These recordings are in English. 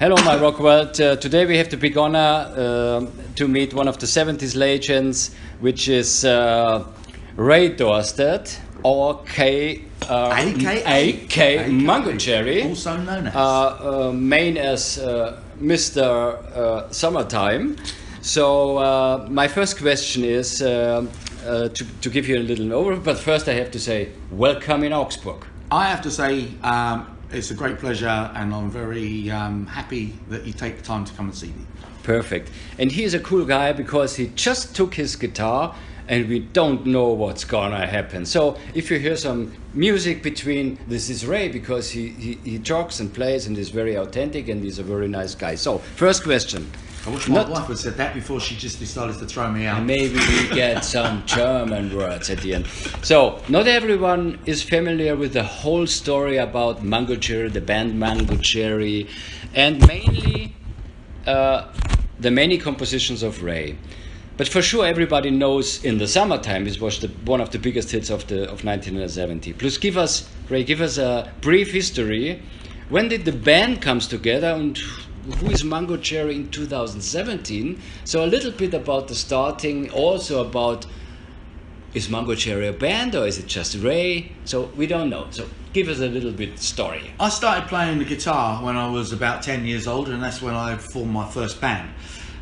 Hello, myRockworld. Today we have the big honor to meet one of the 70s legends, which is Ray Dorset, or A.K. Mungo Jerry, also known as main as Mr. Summertime. So my first question is to give you a little overview, but first I have to say welcome in Augsburg. I have to say it's a great pleasure, and I'm very happy that you take the time to come and see me. Perfect. And he is a cool guy because he just took his guitar and we don't know what's gonna happen. So if you hear some music between, this is Ray because he talks and plays and is very authentic and he's a very nice guy. So first question. I wish my wife had said that before she just decided to throw me out. Maybe we get some German words at the end. So, not everyone is familiar with the whole story about Mungo Jerry, the band Mungo Jerry, and mainly the many compositions of Ray. But for sure, everybody knows "In the Summertime" this was one of the biggest hits of 1970. Please give us, Ray, give us a brief history. When did the band comes together and who is Mungo Jerry in 2017? So a little bit about the starting, also about, is Mungo Jerry a band or is it just Ray? So we don't know. So give us a little bit story. I started playing the guitar when I was about 10 years old, and that's when I formed my first band.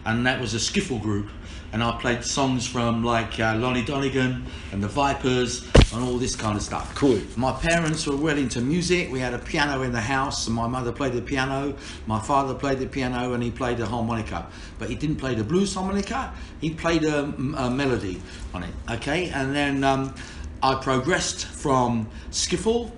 And that was a skiffle group. And I played songs from like Lonnie Donegan and the Vipers and all this kind of stuff. Cool. My parents were well into music. We had a piano in the house, and my mother played the piano. My father played the piano, and he played the harmonica. But he didn't play the blues harmonica. He played a melody on it. Okay, and then I progressed from skiffle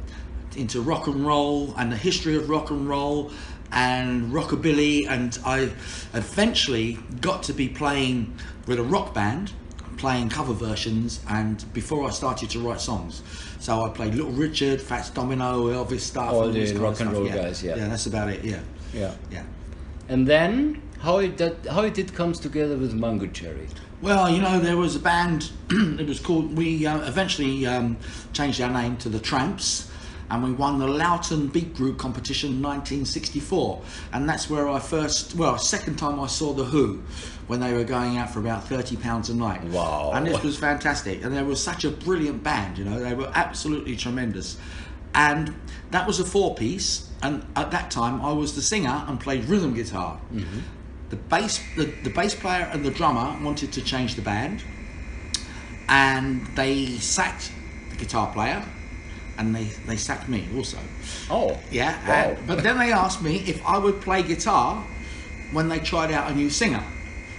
into rock and roll and the history of rock and roll and rockabilly, and I eventually got to be playing with a rock band, playing cover versions, and before I started to write songs. So I played Little Richard, Fats Domino, Elvis stuff, all the rock and roll guys. Yeah, that's about it. Yeah. And then how it did comes together with Mungo Jerry? Well, you know, there was a band. It was called. We eventually changed our name to the Tramps. And we won the Loughton Beat Group competition in 1964, and that's where I second time I saw the Who, when they were going out for about £30 a night. Wow! And this was fantastic, and they were such a brilliant band. You know, they were absolutely tremendous, and that was a four-piece. And at that time, I was the singer and played rhythm guitar. Mm-hmm. The bass player and the drummer wanted to change the band, and they sacked the guitar player. And they sacked me also. Oh. Yeah. Wow. But then they asked me if I would play guitar when they tried out a new singer.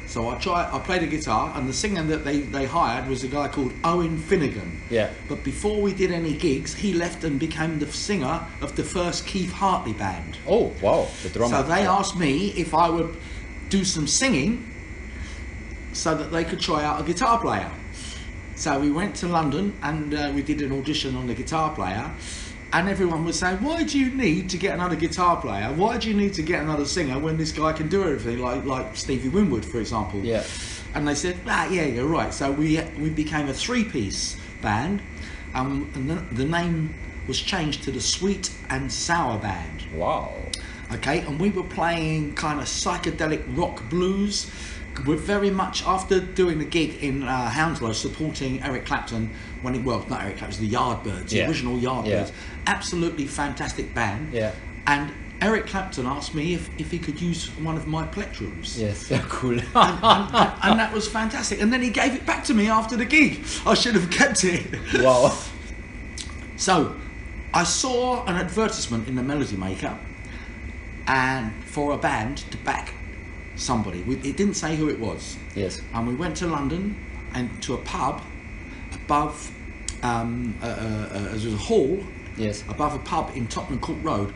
So I played the guitar, and the singer that they hired was a guy called Owen Finnegan. Yeah. But before we did any gigs, he left and became the singer of the first Keith Hartley band. Oh, wow. The drummer. So they asked me if I would do some singing so that they could try out a guitar player. So we went to London, and we did an audition on the guitar player, and everyone was saying, why do you need to get another guitar player? Why do you need to get another singer when this guy can do everything, like Stevie Winwood, for example? Yeah. And they said, yeah, you're right. So we became a three-piece band, and the name was changed to the Sweet and Sour Band. Wow. Okay, and we were playing kind of psychedelic rock blues. We're very much, after doing the gig in Hounslow, supporting Eric Clapton not Eric Clapton, the Yardbirds, the original Yardbirds. Absolutely fantastic band. Yeah. And Eric Clapton asked me if he could use one of my plectrums. Yes, cool. and that was fantastic. And then he gave it back to me after the gig. I should have kept it. Wow. So I saw an advertisement in the Melody Maker, and for a band to back somebody. It didn't say who it was. Yes. And we went to London and to a pub above, there was a hall. Yes. Above a pub in Tottenham Court Road,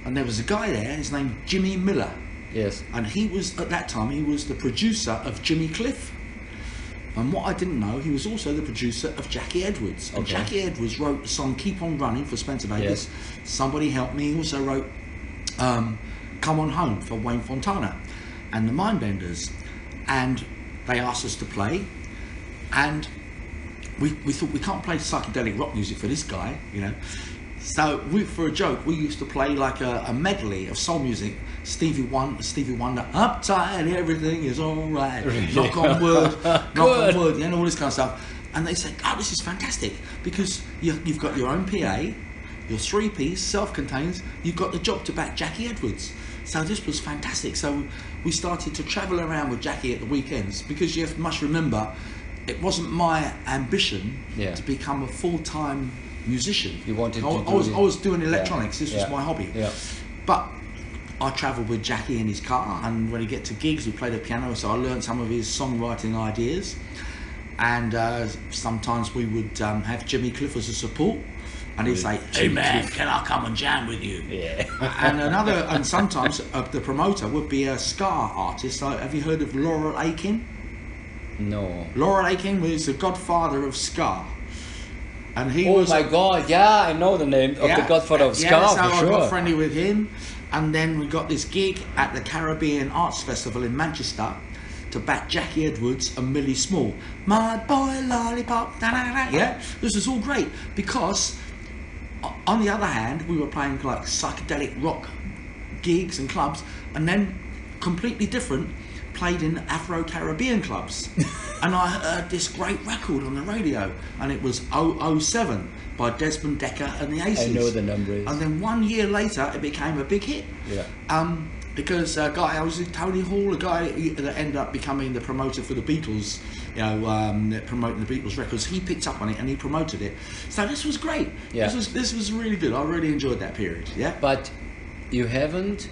and there was a guy there. His name Jimmy Miller. Yes. And he was, at that time, he was the producer of Jimmy Cliff. And what I didn't know, he was also the producer of Jackie Edwards. And Jackie Edwards wrote the song "Keep On Running" for Spencer Davis. Yes. Somebody Help Me. He also wrote "Come On Home" for Wayne Fontana and the Mindbenders. And they asked us to play, and we thought, we can't play psychedelic rock music for this guy, you know. So for a joke, we used to play like a medley of soul music. Stevie Wonder, uptight, everything is all right. Really? Knock on wood, knock on wood, you know, all this kind of stuff. And they said, oh, this is fantastic, because you've got your own PA, your 3-piece, self-contained, you've got the job to back Jackie Edwards. So this was fantastic. So we started to travel around with Jackie at the weekends, because you must remember, it wasn't my ambition to become a full-time musician. You wanted I was doing electronics. This was my hobby. Yeah. But I travelled with Jackie in his car, and when he get to gigs, we played the piano. So I learned some of his songwriting ideas, and sometimes we would have Jimmy Cliff as a support, and he'd say, "Hey man, can I come and jam with you?" Yeah. and sometimes the promoter would be a ska artist. So have you heard of Laurel Aitken? No. Laurel Aitken was the godfather of ska. And he was... Oh my God, yeah, I know the name of the godfather of ska, so for I sure. got friendly with him. And then we got this gig at the Caribbean Arts Festival in Manchester to back Jackie Edwards and Millie Small. My boy lollipop, da, da, da. Yeah, this was all great, because on the other hand, we were playing like psychedelic rock gigs and clubs, and then completely different, played in Afro-Caribbean clubs. And I heard this great record on the radio, and it was 007 by Desmond Decker and the Aces. I know the numbers. And then 1 year later, it became a big hit. Yeah. Because a guy, I was in Tony Hall, a guy that ended up becoming the promoter for the Beatles, you know, promoting the Beatles records. He picked up on it and he promoted it. So this was great. Yeah. This was really good. I really enjoyed that period. Yeah. But you haven't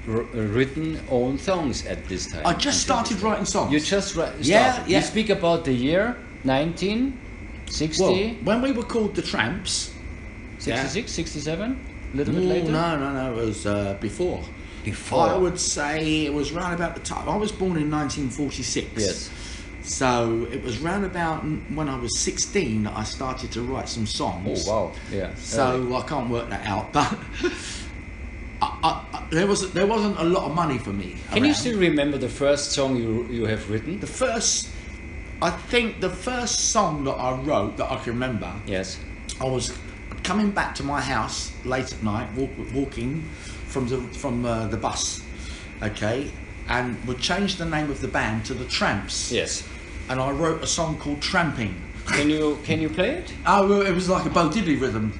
written own songs at this time. I just started writing songs. You just started. Yeah. You speak about the year 1960. Well, when we were called the Tramps, 66, 67, a little bit later. No, it was before. Before. I would say it was round about the time. I was born in 1946. Yes. So it was round about when I was 16 that I started to write some songs. Oh wow! Yeah. So I can't work that out, but there wasn't a lot of money for me. Can you still remember the first song you have written? I think the first song that I wrote that I can remember. Yes. I was coming back to my house late at night, walking from the bus, okay, and we changed the name of the band to the Tramps. Yes. And I wrote a song called Tramping. Can you play it? Oh, well, it was like a Bo Diddley rhythm.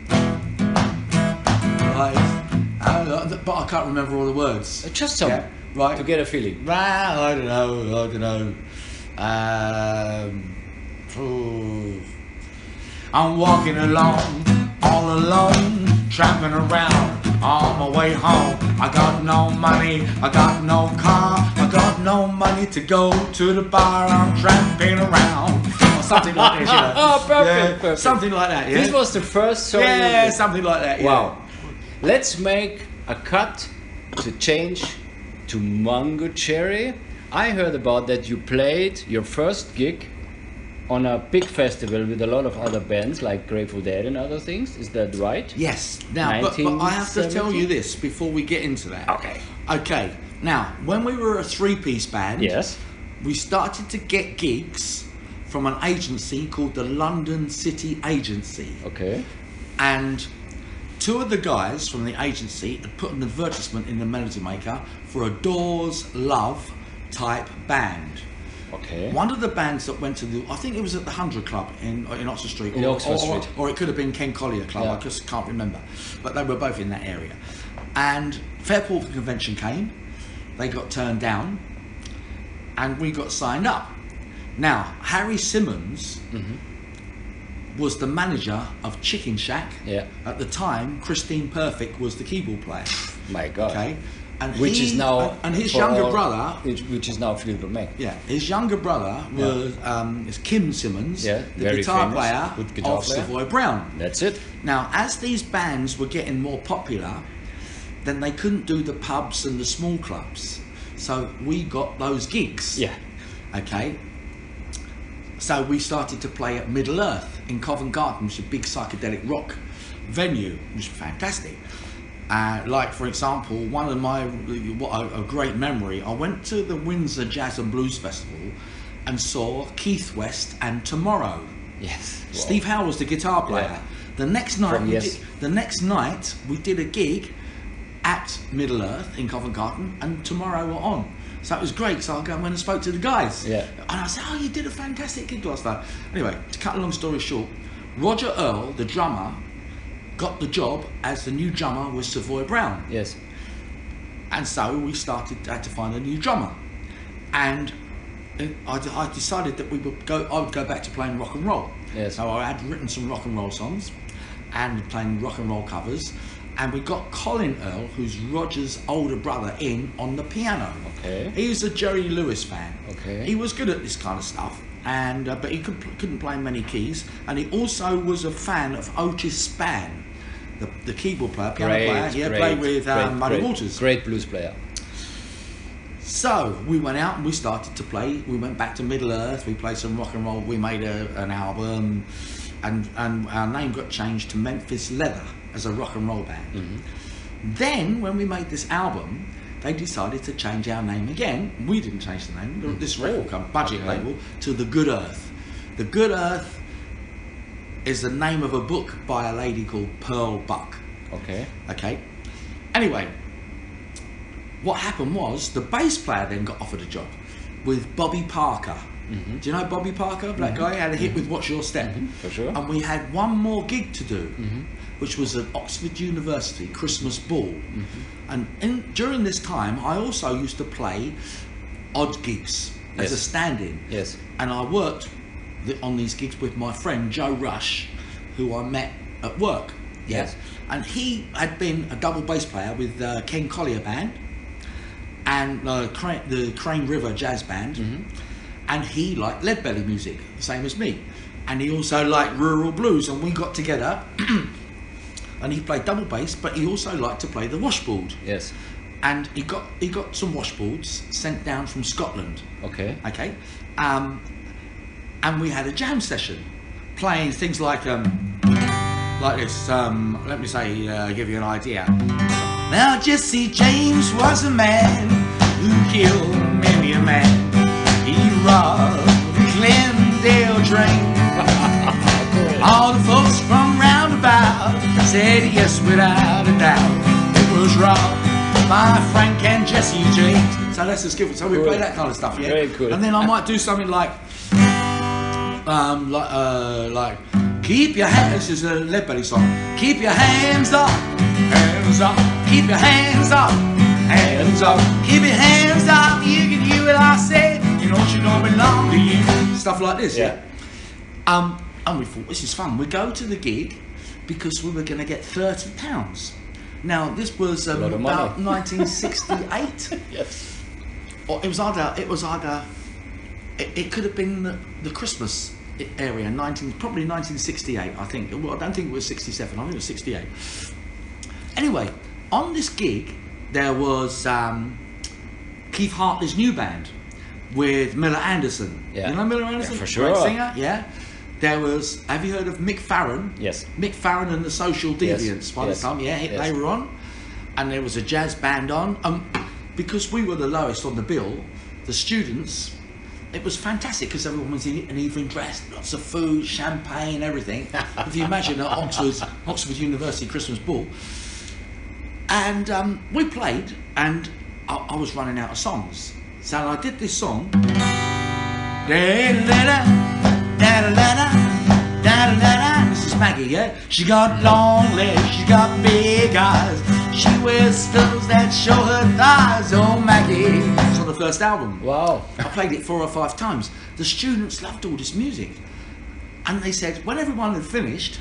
But I can't remember all the words. Just some. Yeah, right. To get a feeling. I don't know. I'm walking along, all alone, tramping around on my way home. I got no money, I got no car, I got no money to go to the bar. I'm tramping around, or something like this, you know. Oh, perfect, perfect. Something like that, yeah. This was the first song. Yeah, something like that. Yeah. Wow. Let's make a cut to change to Mungo Jerry. I heard about that you played your first gig on a big festival with a lot of other bands like Grateful Dead and other things. Is that right? Yes. Now, but I have to tell you this before we get into that. Okay. Okay. Now, when we were a 3-piece band, yes, we started to get gigs from an agency called the London City Agency. Okay. And two of the guys from the agency had put an advertisement in the Melody Maker for a Doors Love type band. Okay. One of the bands that went to I think it was at the 100 Club in Oxford Street. Or it could have been Ken Collier Club, I just can't remember. But they were both in that area. And Fairport Convention came, they got turned down, and we got signed up. Now, Harry Simmons was the manager of Chicken Shack. Yeah. At the time, Christine Perfect was the keyboard player. My God. Okay. And which is now his younger brother, which is now Fleetwood Mac. Yeah, his younger brother was is Kim Simmons, the guitar player of Savoy Brown. That's it. Now, as these bands were getting more popular, then they couldn't do the pubs and the small clubs, so we got those gigs. Yeah. Okay. So we started to play at Middle Earth in Covent Garden, which is a big psychedelic rock venue, which was fantastic. Like, for example, one of a great memory, I went to the Windsor Jazz and Blues Festival and saw Keith West and Tomorrow. Yes. Wow. Steve Howe was the guitar player. Yeah. The next night, From Yes. we did a gig at Middle Earth in Covent Garden, and tomorrow we're on. So it was great. So I went and spoke to the guys. Yeah. And I said, "Oh, you did a fantastic gig last night." Anyway, to cut a long story short, Roger Earl, the drummer, got the job as the new drummer with Savoy Brown. Yes. And so we had to find a new drummer. And I decided that I would go back to playing rock and roll. Yes. So I had written some rock and roll songs and playing rock and roll covers. And we got Colin Earl, who's Roger's older brother, in on the piano. Okay. He was a Jerry Lewis fan. Okay. He was good at this kind of stuff, and but he couldn't play many keys. And he also was a fan of Otis Spann, the keyboard player, piano player. He played with Muddy Waters. Great blues player. So we went out and we started to play. We went back to Middle Earth. We played some rock and roll. We made an album, and our name got changed to Memphis Leather as a rock and roll band. Mm-hmm. Then when we made this album, they decided to change our name again. We didn't change the name. This record company, budget label, to The Good Earth. The Good Earth is the name of a book by a lady called Pearl Buck. Okay. Okay. Anyway, what happened was the bass player then got offered a job with Bobby Parker. Mm-hmm. Do you know Bobby Parker? Black guy, had a hit with What's Your Step. Mm-hmm. For sure. And we had one more gig to do, Mm-hmm. which was at Oxford University Christmas Ball. Mm-hmm. And during this time, I also used to play odd gigs as a stand-in. Yes. And I worked on these gigs with my friend Joe Rush, who I met at work. Yes. And he had been a double bass player with Ken Collier Band and the Crane River Jazz Band. Mm-hmm. And he liked Leadbelly music, the same as me. And he also liked rural blues, and we got together and he played double bass, but he also liked to play the washboard. Yes. And he got some washboards sent down from Scotland. Okay. Okay. And we had a jam session playing things like this. Let me say, give you an idea. Now Jesse James was a man who killed many a man. He robbed the Glendale drain. All the folks from roundabout said yes without a doubt. It was robbed by Frank and Jesse James. So let's just give it. So we play that kind of stuff, yeah. Very good. And then I might do something like keep your hands. This is a Leadbelly song. Keep your hands up, hands up. Keep your hands up, hands up. Keep your hands up. You can hear what I say. You know she don't belong to you. Stuff like this, yeah. And we thought this is fun. We go to the gig because we were going to get £30. Now this was about 1968. Yes. Or it was either. It could have been the Christmas area, probably 1968. I think. Well, I don't think it was 67. I think it was 68. Anyway, on this gig there was Keith Hartley's new band with Miller Anderson. Yeah. You know Miller Anderson? Yeah, for sure. Great singer. Yeah. There was. Have you heard of Mick Farron? Yes. Mick Farron and the Social Deviants. By the time, they were on, and there was a jazz band on. Because we were the lowest on the bill, the students. It was fantastic because everyone was in an evening dress, lots of food, champagne, everything. If you imagine at Oxford University Christmas Ball. And we played, and I was running out of songs. So I did this song. This is Maggie, yeah? She got long legs, she got big eyes. She wears stills that show her thighs. Oh, Maggie. It's on the first album. Wow. I played it 4 or 5 times. The students loved all this music. And they said, when everyone had finished,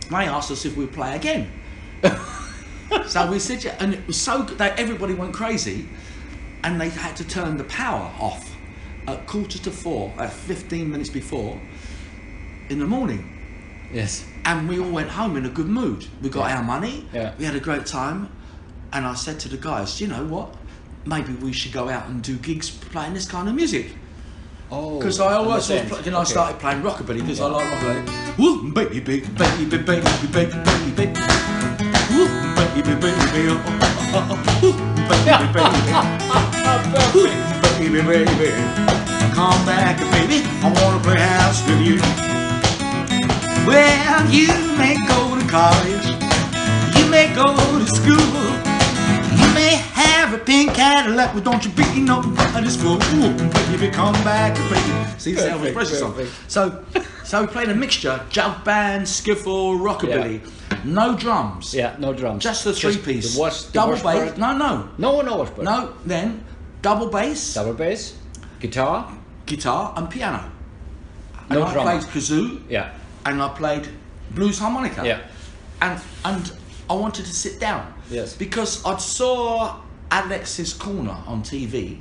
they asked us if we'd play again. So we said, yeah, and it was so good that everybody went crazy, and they had to turn the power off at 3:45, at 15 minutes before, in the morning. Yes. And we all went home in a good mood. We got our money, Yeah. we had a great time, and I said to the guys, you know what, maybe we should go out and do gigs playing this kind of music. Oh. Because I always was, I started playing rockabilly because I like rockabilly. Woo, baby, baby, baby, baby, baby, baby, baby. Woo, baby, baby, baby, oh, woo, baby, baby, baby, baby. Come back, baby, I wanna play house with you. You may go to college, you may go to school, you may have a pink Cadillac, but don't you be nobody's fool. But if you come back to play, see the Elvis Presley song. So we played a mixture: jug band, skiffle, rockabilly. No drums. Yeah, no drums. Just the three-piece. Double bass. washboard? No. No washboard. No. Then double bass. Double bass, guitar, and piano. No and drum. I played kazoo. Yeah. And I played blues harmonica. Yeah. And I wanted to sit down. Yes. Because I saw Alex's Corner on TV.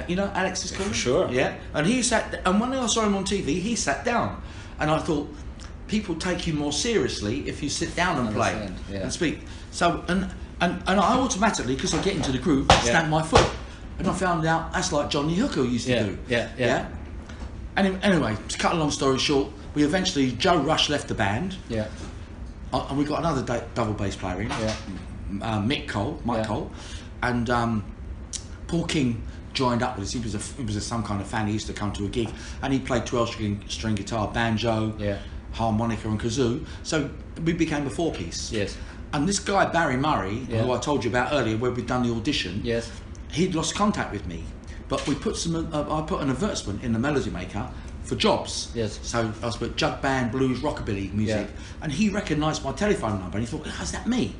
You know Alex's Corner? For sure. Yeah. And he sat. And when I saw him on TV, he sat down. And I thought, people take you more seriously if you sit down and play and speak. So and I automatically, because I get into the groove, stamp my foot. And I found out that's like Johnny Hooker used to do. Yeah. Anyway, to cut a long story short, we eventually, Joe Rush left the band. Yeah. And we got another double bass player in. Yeah. Mike Cole. And Paul King joined up with us. He was some kind of fan. He used to come to a gig, and he played 12-string guitar, banjo, harmonica, and kazoo. So we became a four-piece. Yes. And this guy Barry Murray, who I told you about earlier, where we'd done the audition. Yes. He'd lost contact with me, but we put I put an advertisement in the Melody Maker for jobs. Yes. So I was put jug band, blues, rockabilly music, and he recognised my telephone number, and he thought, "How's that me?"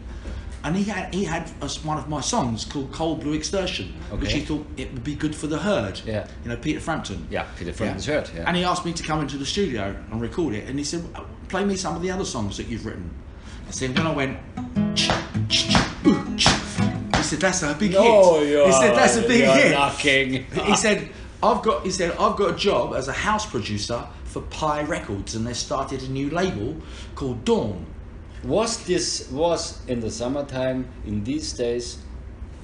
And he had one of my songs called Cold Blue Extortion, which he thought it would be good for the Herd. Yeah. You know, Peter Frampton. Yeah, Peter Frampton's Herd. Yeah. And he asked me to come into the studio and record it, and he said, "Play me some of the other songs that you've written." I said, when I went, he said, "That's a big hit." He said, "That's a big hit." Knocking. He said, I've got a job as a house producer for Pi Records, and they started a new label called Dawn. Was in the summertime in these days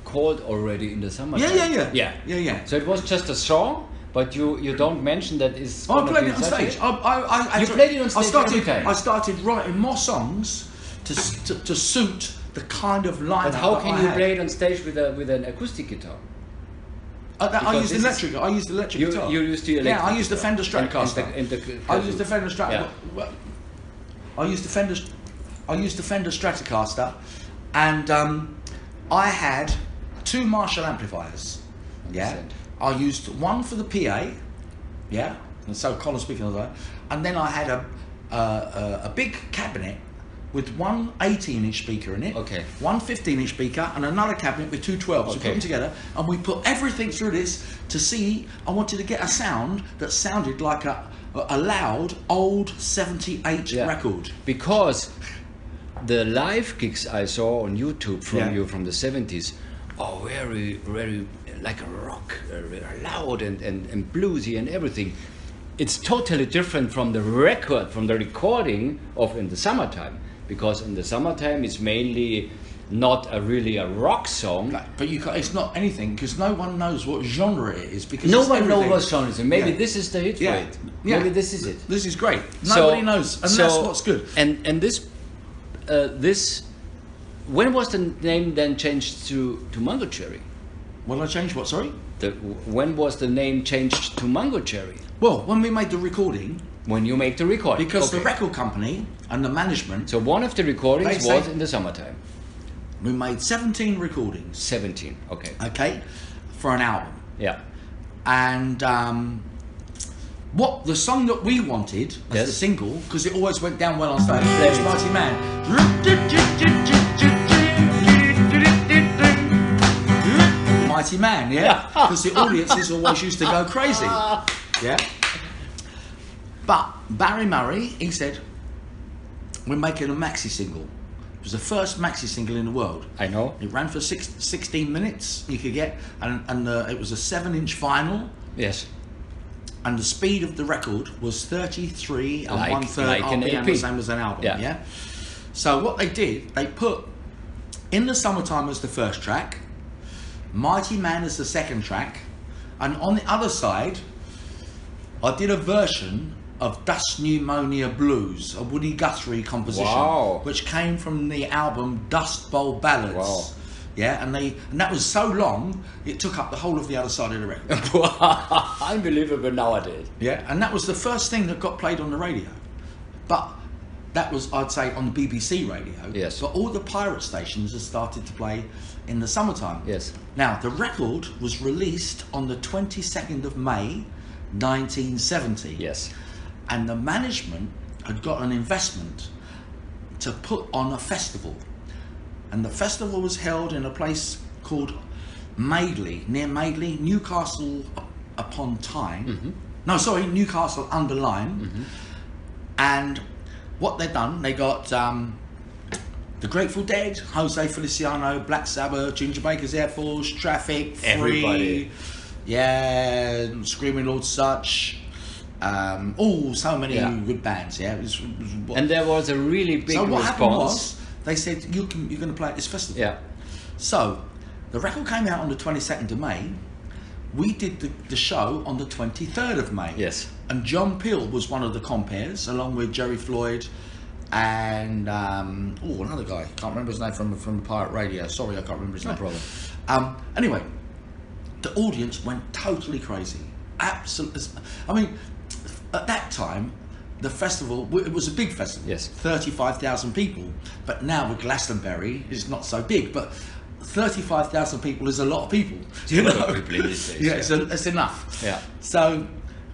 called already in the summertime? Yeah. So it was just a song, but you don't mention that it's. I played it on stage. You played it on stage every time. I started writing more songs to suit the kind of line. But how can you play it on stage with an acoustic guitar? I used electric guitar. You used the electric. Yeah, I used the Fender Stratocaster. I used the Fender Stratocaster, and I had two Marshall amplifiers. Yeah, I used one for the PA. Yeah, and so Colin's speaking of that, and then I had a big cabinet with one 18-inch speaker in it, one 15-inch speaker, and another cabinet with two 12s. We put them together, and we put everything through this to see. I wanted to get a sound that sounded like a loud old 78 record. Because the live gigs I saw on YouTube from you from the 70s are very, very like a rock, loud and bluesy and everything. It's totally different from the recording of in the summertime. Because in the summertime it's mainly not really a rock song. But it's not anything, because no one knows what genre it is. Because no one knows what genre it is. Maybe this is the hit for it. Maybe this is it. This is great. Nobody knows, and that's what's good. And this, when was the name then changed to Mungo Jerry? Well, I changed what? Sorry. When was the name changed to Mungo Jerry? Well, when we made the recording. When you make the recording. Because the record company and the management. So one of the recordings was in the summertime. We made 17 recordings. 17, okay. Okay, for an album. Yeah. And what the song that we wanted as the single, because it always went down well on stage, was Mighty Man. Mighty Man, yeah? Because the audiences always used to go crazy. Yeah? But Barry Murray, he said, we're making a Maxi single. It was the first Maxi single in the world. I know. It ran for 16 minutes, you could get, and it was a 7-inch vinyl. Yes. And the speed of the record was 33 and 1/3 like RPM, the same as an album. Yeah. So what they did, they put In the Summertime as the first track, Mighty Man as the second track, and on the other side, I did a version of Dust Pneumonia Blues, a Woody Guthrie composition, which came from the album Dust Bowl Ballads. Wow. Yeah, and that was so long, it took up the whole of the other side of the record. Unbelievable nowadays. Yeah, and that was the first thing that got played on the radio. But that was, I'd say, on the BBC radio. Yes. But all the pirate stations have started to play in the summertime. Yes. Now, the record was released on the 22nd of May, 1970. Yes. And the management had got an investment to put on a festival. And the festival was held in a place called Madeley, near Madeley, Newcastle upon Tyne. Mm-hmm. No, sorry, Newcastle under Lyme. Mm-hmm. And what they'd done, they got the Grateful Dead, Jose Feliciano, Black Sabbath, Ginger Baker's Air Force, Traffic, Free, Everybody. yeah, Screaming Lord Such, so many good bands. Yeah, And there was a really big so what happened response. was they said you're going to play at this festival. Yeah. So the record came out on the 22nd of May. We did the show on the 23rd of May. Yes. And John Peel was one of the compares, along with Jerry Floyd and another guy. Can't remember his name from the Pirate Radio. Sorry, I can't remember his name. No problem. Anyway, the audience went totally crazy. Absolutely. I mean, at that time, the festival, it was a big festival. Yes. 35,000 people. But now with Glastonbury, it's not so big. But 35,000 people is a lot of people. A lot of people in these days, Yeah, it's enough. Yeah. So,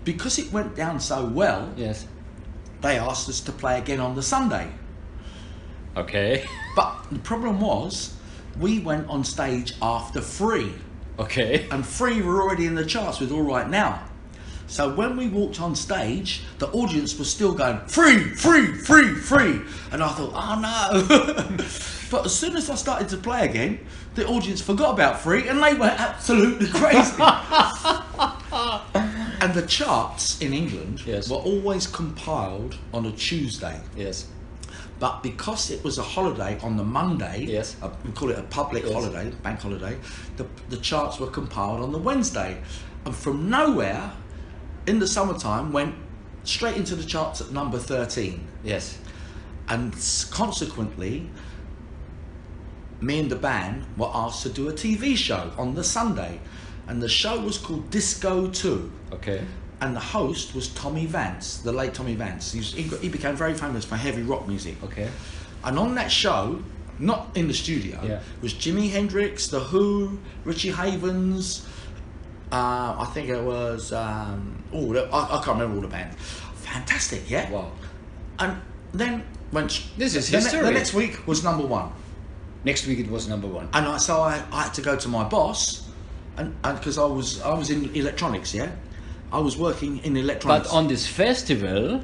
because it went down so well, Yes. they asked us to play again on the Sunday. Okay. But the problem was, we went on stage after Free. Okay. And Free were already in the charts with All Right Now. So when we walked on stage, the audience was still going, Free, Free, Free, Free. And I thought, oh no. But as soon as I started to play again, the audience forgot about Free and they went absolutely crazy. And the charts in England were always compiled on a Tuesday. Yes. But because it was a holiday on the Monday, Yes. We call it a public holiday, bank holiday, the charts were compiled on the Wednesday. And from nowhere, in the summertime, went straight into the charts at number 13. Yes. And consequently, me and the band were asked to do a TV show on the Sunday. And the show was called Disco 2. Okay. And the host was Tommy Vance, the late Tommy Vance. He became very famous for heavy rock music. Okay. And on that show, not in the studio, was Jimi Hendrix, The Who, Richie Havens, I think it was, I can't remember all the bands. Fantastic, yeah? Wow. And then, This is history. The next week was number one. Next week it was number one. And I had to go to my boss, and because I was in electronics, yeah? I was working in electronics. But on this festival,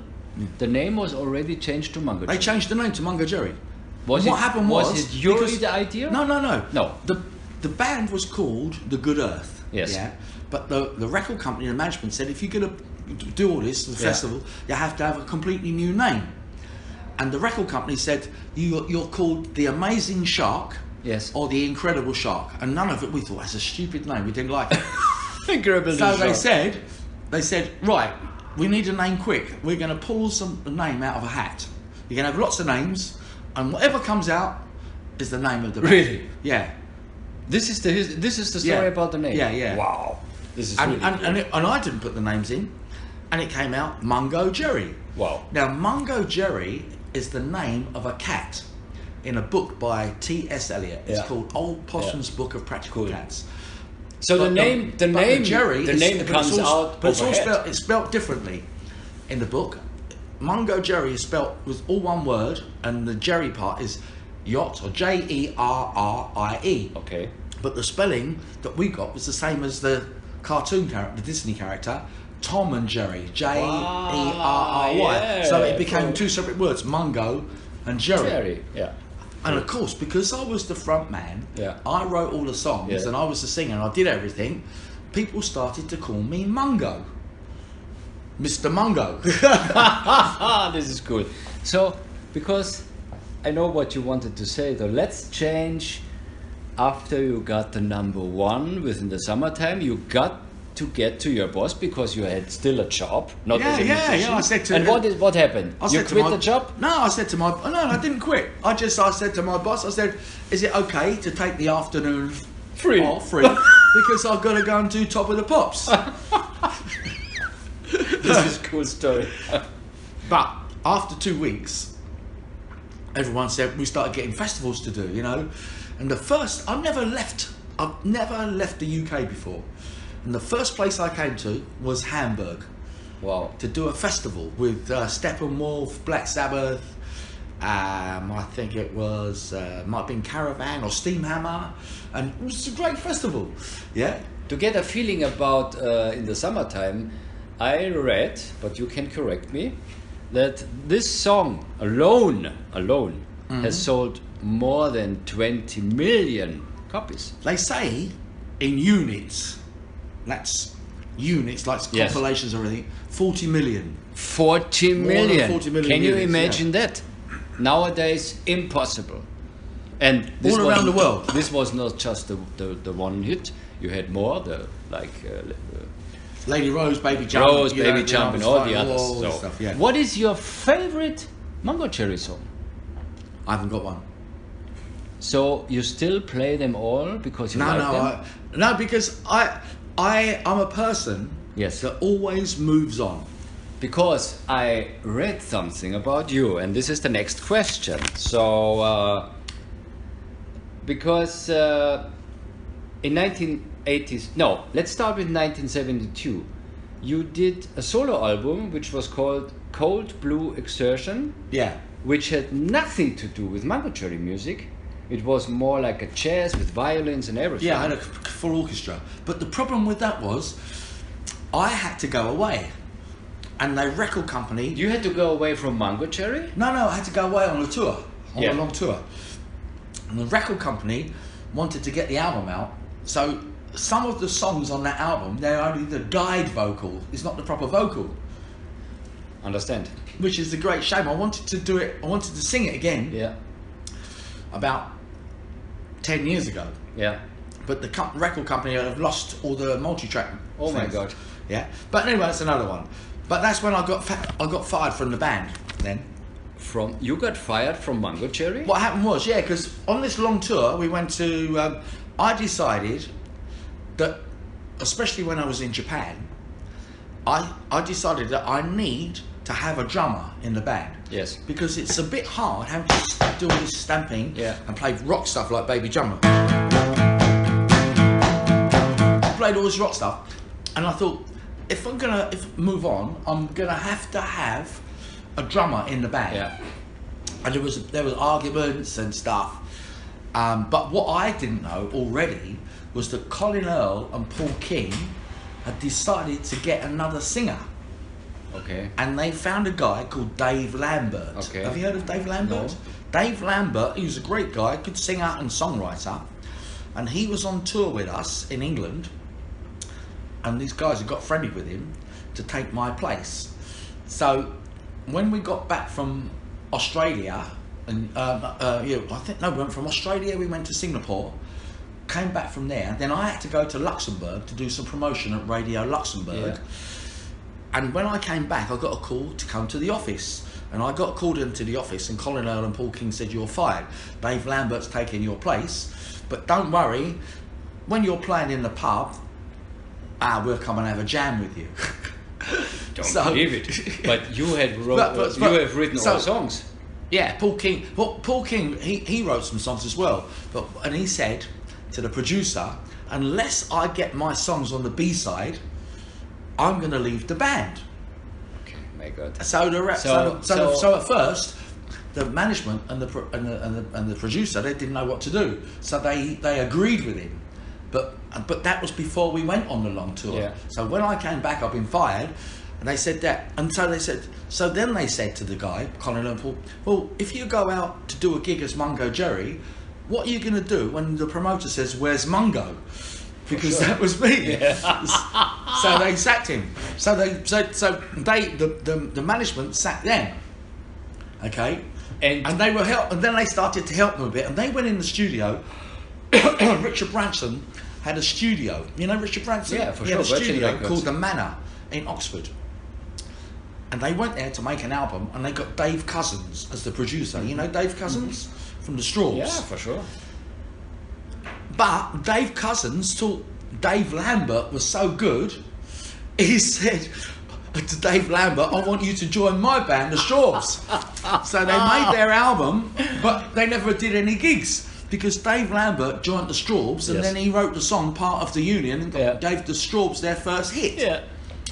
the name was already changed to Mungo Jerry. They changed the name to Mungo Jerry. Was it your idea? No. No. The band was called The Good Earth. Yes. Yeah. But the record company and management said, if you're going to do all this, the festival, you have to have a completely new name. And the record company said, you're called The Amazing Shark. Yes. Or The Incredible Shark. And none of it, we thought, that's a stupid name. We didn't like it. Incredible So Shark. they said, right, we need a name quick. We're going to pull a name out of a hat. You're going to have lots of names, and whatever comes out is the name of the band. Really? Yeah. This is the story about the name. Yeah. Wow. This is And really cool. and I didn't put the names in, and it came out Mungo Jerry. Wow. Now Mungo Jerry is the name of a cat in a book by T.S. Eliot. It's called Old Possum's Book of Practical Cats. So the name comes out. But it's spelled differently in the book. Mungo Jerry is spelled with all one word, and the Jerry part is yacht, or Jerrie. Okay. But the spelling that we got was the same as the cartoon character, the Disney character, Tom and Jerry, Jerry. Yeah, So it became two separate words, Mungo and Jerry. Jerry. Yeah. And of course, because I was the front man, Yeah. I wrote all the songs, Yeah. and I was the singer, and I did everything, people started to call me Mungo. Mr. Mungo. This is cool. So, because I know what you wanted to say, though, let's change. After you got the number one within the summertime, you got to get to your boss because you had still a job, not as a musician. I said to and him, what happened? You quit the job? No, I said to my... No, I didn't quit. I said to my boss, I said, is it okay to take the afternoon Free. off, because I've got to go and do Top of the Pops. This is a cool story. But after 2 weeks, everyone said we started getting festivals to do, you know. And the first, I've never left the UK before. And the first place I came to was Hamburg. Wow. To do a festival with Steppenwolf, Black Sabbath, I think it was, might have been Caravan or Steamhammer, and it was a great festival, yeah. To get a feeling about in the summertime, I read, but you can correct me, that this song alone has sold more than 20 million copies. They say in units, that's units, like Yes. compilations or everything, 40 million. 40 More million. than 40 million Can you units, imagine that? Nowadays, impossible. And this All around was- the world. This was not just the one hit. You had more, Lady Rose, Baby Jump, Rose, you know, Baby Jump, and all the others. all this So, stuff, yeah. what is your favorite Mungo Jerry song? I haven't got one. So you still play them all because you like them? No, because I'm a person Yes. that always moves on. Because I read something about you, and this is the next question. So, because in 1980s, no, let's start with 1972. You did a solo album which was called Cold Blue Exertion, Yeah. which had nothing to do with Mungo Jerry music. It was more like a jazz with violins and everything. Yeah, I had a full orchestra. But the problem with that was, I had to go away. And the record company... You had to go away from Mungo Jerry? No, I had to go away on a tour. On Yeah. a long tour. And the record company wanted to get the album out. So some of the songs on that album, they're only the guide vocal. It's not the proper vocal. Understand? Which is a great shame. I wanted to do it, I wanted to sing it again Yeah. about 10 years ago. Yeah. But the record company have lost all the multi-track. Oh my things. God. Yeah. But anyway, that's another one. But that's when I got fired from the band then. You got fired from Mungo Jerry? What happened was, yeah, because on this long tour we went to, I decided that, especially when I was in Japan, I decided that I need to have a drummer in the band. Yes. Because it's a bit hard having to do all this stamping and play rock stuff like Baby Drummer. I played all this rock stuff, and I thought, if I'm gonna move on, I'm gonna have to have a drummer in the band. Yeah. And there was arguments and stuff. But what I didn't know already was that Colin Earl and Paul King had decided to get another singer. Okay. And they found a guy called Dave Lambert. Okay. Have you heard of Dave Lambert? No. Dave Lambert, he was a great guy, good singer and songwriter. And he was on tour with us in England. And these guys had got friendly with him to take my place. So when we got back from Australia, and we went from Australia, we went to Singapore, came back from there, then I had to go to Luxembourg to do some promotion at Radio Luxembourg. Yeah. And when I came back, I got a call to come to the office. And I got called into the office, and Colin Earl and Paul King said, "You're fired. Dave Lambert's taking your place. But don't worry, when you're playing in the pub, we'll come and have a jam with you." Don't believe it. But you had you have written all songs. Yeah, Paul King. Well, Paul King, he wrote some songs as well. And he said to the producer, "Unless I get my songs on the B-side, I'm going to leave the band." Okay, my God. So at first, the management and the producer, they didn't know what to do. So they agreed with him. But that was before we went on the long tour. Yeah. So when I came back, I've been fired. And they said that, and so then they said to the guy, Colin and Paul, "Well, if you go out to do a gig as Mungo Jerry, what are you going to do when the promoter says, 'Where's Mungo?'" Because sure. that was me. Yeah. So they sacked him. So the management sacked them. Okay. And they were and then they started to help them a bit, and they went in the studio. Richard Branson had a studio. You know Richard Branson? Yeah, for he sure. had a studio Records. called The Manor in Oxford. And they went there to make an album, and they got Dave Cousins as the producer. You know Dave Cousins from the Straws? Yeah, for sure. But Dave Cousins thought Dave Lambert was so good, he said, to Dave Lambert, I want you to join my band, the Strawbs. So they made their album, but they never did any gigs. Because Dave Lambert joined the Strawbs, and then he wrote the song Part of the Union and gave the Strawbs their first hit.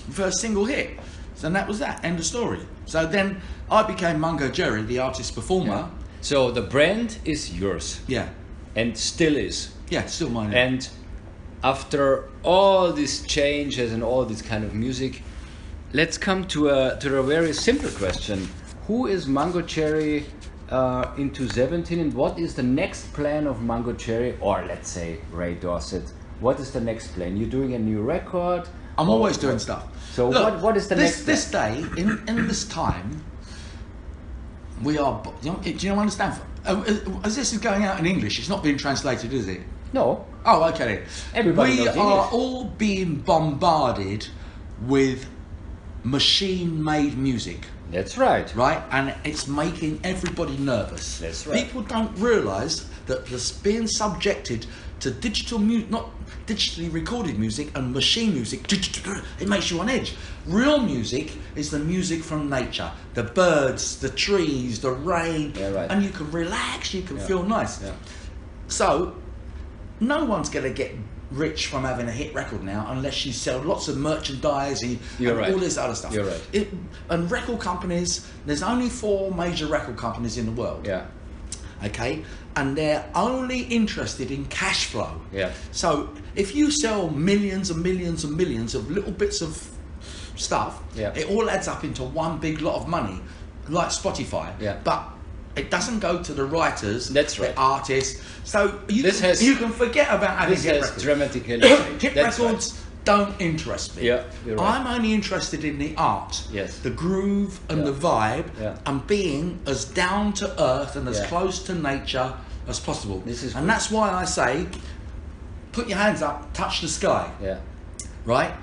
First single hit. So that was that, end of story. So then I became Mungo Jerry, the artist performer. So the brand is yours. Yeah. And still is. Yeah, still mine. And after all these changes and all this kind of music, let's come to a very simple question. Who is Mungo Jerry in 2017, and what is the next plan of Mungo Jerry, or let's say Ray Dorset? What is the next plan? You're doing a new record? I'm always doing stuff. So look, what is the next plan? This day, in this time, we are... Do you understand? As this is going out in English, it's not being translated, is it? No. Oh, okay. Everybody knows we English. are all being bombarded with machine-made music. That's right. Right? And it's making everybody nervous. That's right. People don't realise that this being subjected to digital music, not digitally recorded music, and machine music, it makes you on edge. Real music is the music from nature. The birds, the trees, the rain. Yeah, right. And you can relax, you can feel nice. Yeah. So, no one's going to get rich from having a hit record now unless you sell lots of merchandise and all this other stuff. You're right. And record companies, there's only 4 major record companies in the world. Yeah. Okay? And they're only interested in cash flow. Yeah. So if you sell millions and millions and millions of little bits of stuff, it all adds up into one big lot of money, like Spotify. Yeah. But it doesn't go to the writers, That's right. the artists. So you can forget about having hit records. Dramatically changed. Hit records don't interest me. Yeah, you're right. I'm only interested in the art, Yes. the groove and the vibe, and being as down to earth and as close to nature as possible. And that's why I say, put your hands up, touch the sky. Yeah. Right?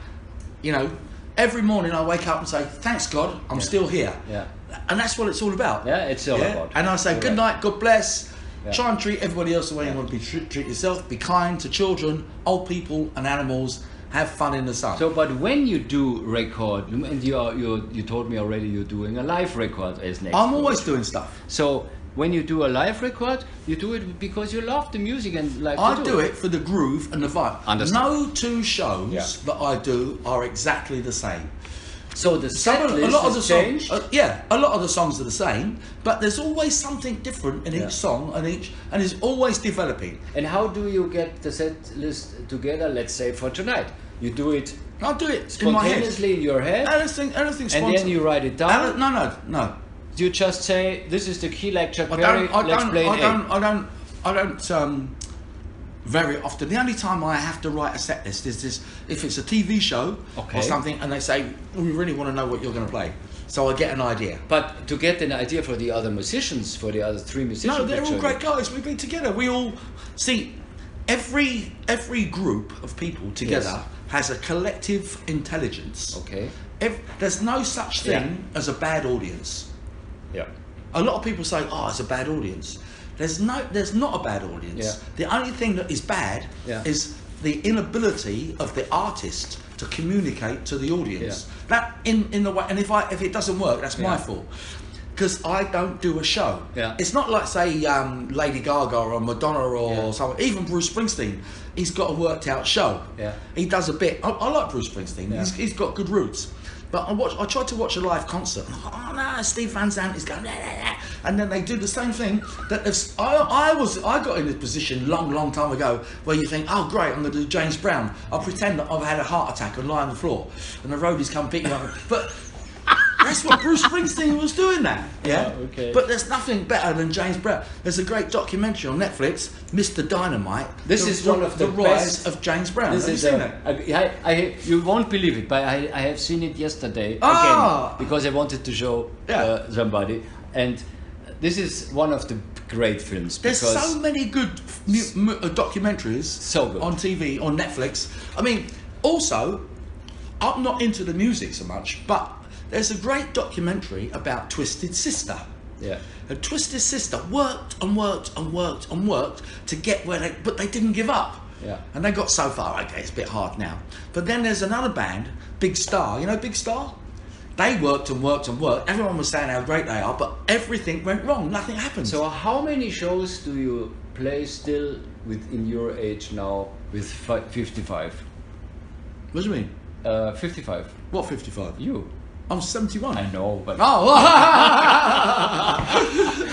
You know, every morning I wake up and say, thanks God, I'm still here. Yeah. And that's what it's all about. Yeah, it's all about. And I say, good night, God bless. Try and treat everybody else the way you want to treat yourself. Be kind to children, old people and animals. Have fun in the sun. So, but when you do record, and you told me already you're doing a live record as next. I'm always doing stuff. So when you do a live record, you do it because you love the music and like. I do it for the groove and the vibe. Understand. No 2 shows that I do are exactly the same. So the set list a lot of the has changed. a lot of the songs are the same, but there's always something different in each song, and it's always developing. And how do you get the set list together? Let's say for tonight, you do it. I do it spontaneously in your head. Anything and then you write it down. No. You just say, this is the key, like Chuck Berry. Let's play it. I don't. Very often, the only time I have to write a set list is this: if it's a TV show or something, and they say, "We really want to know what you're going to play," so I get an idea. But to get an idea for the other musicians, for the other 3 musicians. No, they're all great guys. We've been together. We all see every group of people together has a collective intelligence. Okay. There's no such thing as a bad audience. Yeah. A lot of people say, "Oh, it's a bad audience." There's not a bad audience. Yeah. The only thing that is bad is the inability of the artist to communicate to the audience. That in the way, and if it doesn't work, that's my fault. Because I don't do a show. Yeah. It's not like, say, Lady Gaga or Madonna or someone. Even Bruce Springsteen, he's got a worked out show. Yeah. He does a bit. I like Bruce Springsteen. Yeah. He's got good roots. But I tried to watch a live concert. And oh no, Steve Van Zandt is going, and then they do the same thing. That I got in this position long time ago where you think, oh great, I'm going to do James Brown. I'll pretend that I've had a heart attack and lie on the floor, and the roadies come pick me up. But that's what Bruce Springsteen was doing that. Yeah. Okay. But there's nothing better than James Brown. There's a great documentary on Netflix, Mr. Dynamite. This is one of the rise of James Brown. Have you seen that? You won't believe it, but I have seen it yesterday again because I wanted to show somebody, and this is one of the great films. There's so many good documentaries so good on TV, on Netflix. I mean, also, I'm not into the music so much, but there's a great documentary about Twisted Sister. Yeah. And Twisted Sister worked to get where but they didn't give up. Yeah. And they got so far. Okay, it's a bit hard now. But then there's another band, Big Star. You know Big Star? They worked and worked and worked. Everyone was saying how great they are, but everything went wrong. Nothing happened. So how many shows do you play still in your age now with 55? What do you mean? 55. What 55? You. I'm 71. I know, but Oh!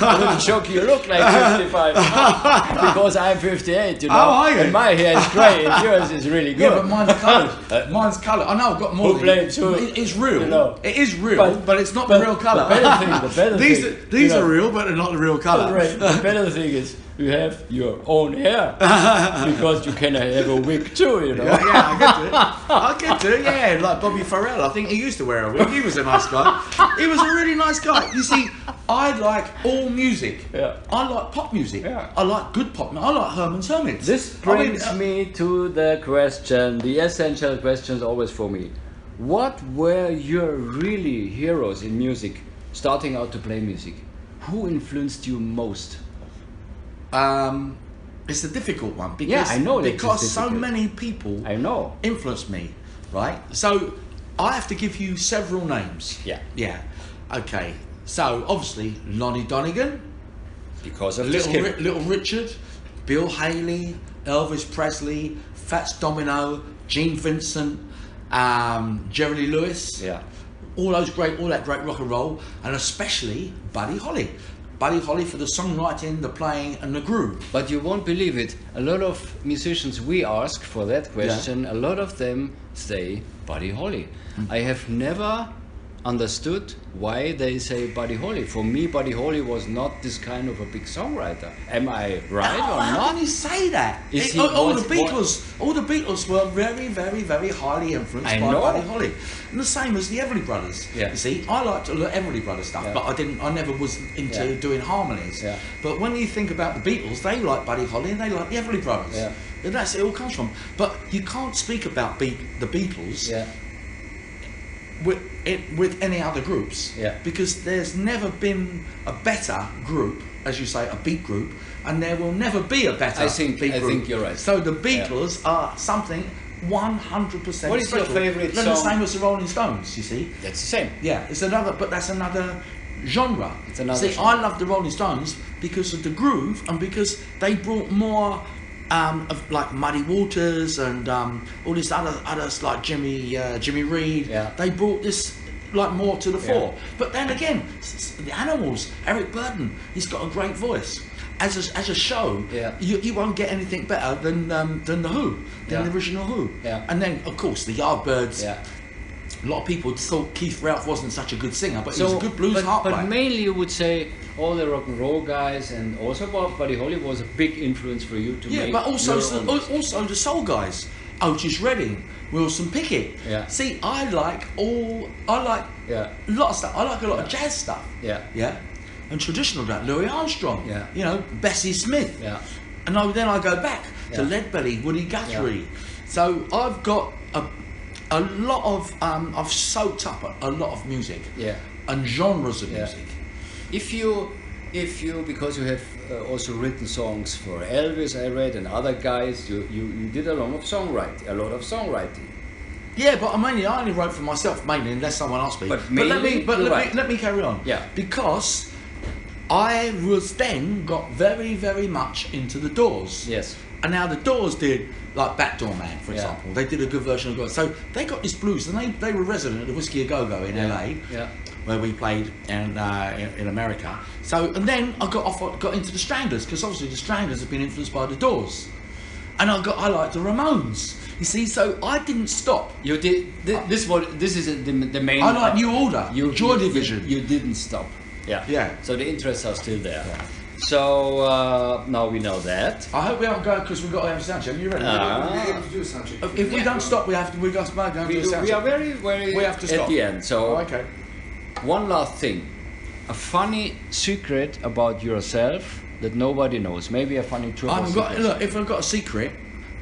a little shock, you look like 55 because I'm 58, you know. Oh, are you? And my hair is grey and yours is really good. Yeah, but mine's coloured. Mine's coloured. I know I've got more. Who blames who? It's real. You know. It is real, but it's not the real colour. The better thing, These are real, but they're not the real colour. Right. The better thing is you have your own hair because you can have a wig too, you know. Yeah, I get to it. I get to it. Yeah, like Bobby Farrell. I think he used to wear a wig. He was a nice guy. He was a really nice guy. You see, I like all music. Yeah. I like pop music. Yeah. I like good pop. I like Herman's Hermits. This brings me to the question, the essential questions always for me. What were your really heroes in music, starting out to play music? Who influenced you most? It's a difficult one because I know because so many people influenced me, right? So I have to give you several names. Yeah. Okay. So obviously Lonnie Donegan, because of Little Richard, Bill Haley, Elvis Presley, Fats Domino, Gene Vincent, Jerry Lee Lewis. Yeah. All that great rock and roll, and especially Buddy Holly. Buddy Holly for the songwriting, the playing, and the groove. But you won't believe it. A lot of musicians we ask for that question, a lot of them say Buddy Holly. I have never understood why they say Buddy Holly. For me, Buddy Holly was not this kind of a big songwriter. Am I right or not? How can you say that? All the Beatles were very, very, very highly influenced by Buddy Holly. And the same as the Everly Brothers. Yeah. You see, I liked the Everly Brothers stuff, but I never was into doing harmonies. Yeah. But when you think about the Beatles, they like Buddy Holly and they like the Everly Brothers. Yeah. And that's it all comes from. But you can't speak about the Beatles with any other groups, because there's never been a better group, as you say, a beat group, and there will never be a better beat group. I think you're right. So the Beatles are something 100%. What is your favourite song? The same as the Rolling Stones, you see. That's the same. Yeah, it's another, but that's another genre. It's another. See, I love the Rolling Stones because of the groove and because they brought more. Of like Muddy Waters and all these others like Jimmy Reed. Yeah. They brought this like more to the fore. But then again, the Animals, Eric Burden, he's got a great voice. As a show, you won't get anything better than the Who, than the original Who. Yeah. And then of course the Yardbirds. Yeah. A lot of people thought Keith Ralph wasn't such a good singer, but he was a good blues harp player. But mainly you would say all the rock and roll guys, and also Buddy Holly was a big influence for you to make. Yeah, but also the soul guys, Otis Redding, Wilson Pickett. Yeah. See, I like a lot of stuff. I like a lot of jazz stuff. Yeah. Yeah. And traditional stuff, Louis Armstrong. Yeah. You know, Bessie Smith. Yeah. And then I go back to Leadbelly, Woody Guthrie. Yeah. So I've got a lot of I've soaked up a lot of music. Yeah. And genres of music. If you, because you have also written songs for Elvis, I read, and other guys, you did a lot of songwriting. Yeah, but I only wrote for myself mainly, unless someone asked me. But let me carry on. Yeah. Because I was then got very, very much into the Doors. Yes. And now the Doors did like Backdoor Man, for example. They did a good version of God. So they got this blues, and they were resident at the Whiskey A Go Go in LA. Yeah. Where we played in America. So, and then I got into the Stranglers, because obviously the Stranglers have been influenced by the Doors, and I liked the Ramones. You see, so I didn't stop. You did this is the main. I like New Order, Joy Division. You didn't stop. Yeah. Yeah. So the interests are still there. Yeah. So now we know that. I hope we don't go because we've got to have a sound check. Are you ready? We're going to do a sound check. If we don't stop, we got to go and do a sound check. We are very, very. We have to stop at the end. So. Okay. One last thing, a funny secret about yourself that nobody knows. Maybe a funny truth. Look, if I've got a secret,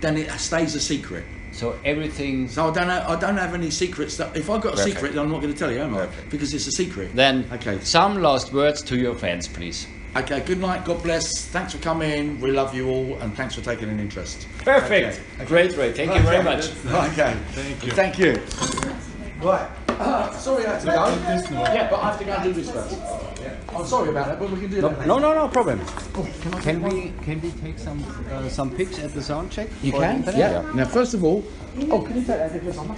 then it stays a secret. So everything. So I don't have any secrets. That if I've got a secret, then I'm not going to tell you, am I? Because it's a secret. Then, some last words to your fans, please. Okay. Good night. God bless. Thanks for coming. We love you all, and thanks for taking an interest. Perfect. Okay. Great, Ray. Thank you very much. Okay. Thank you. Thank you. Right. Sorry I have to go. Yeah, but I have to go and do this first. Yeah. I'm sorry about that, but we can do that. No problem. Can we take some pics at the sound check? You can? Yeah. Now, first of all, can you take that? Because I must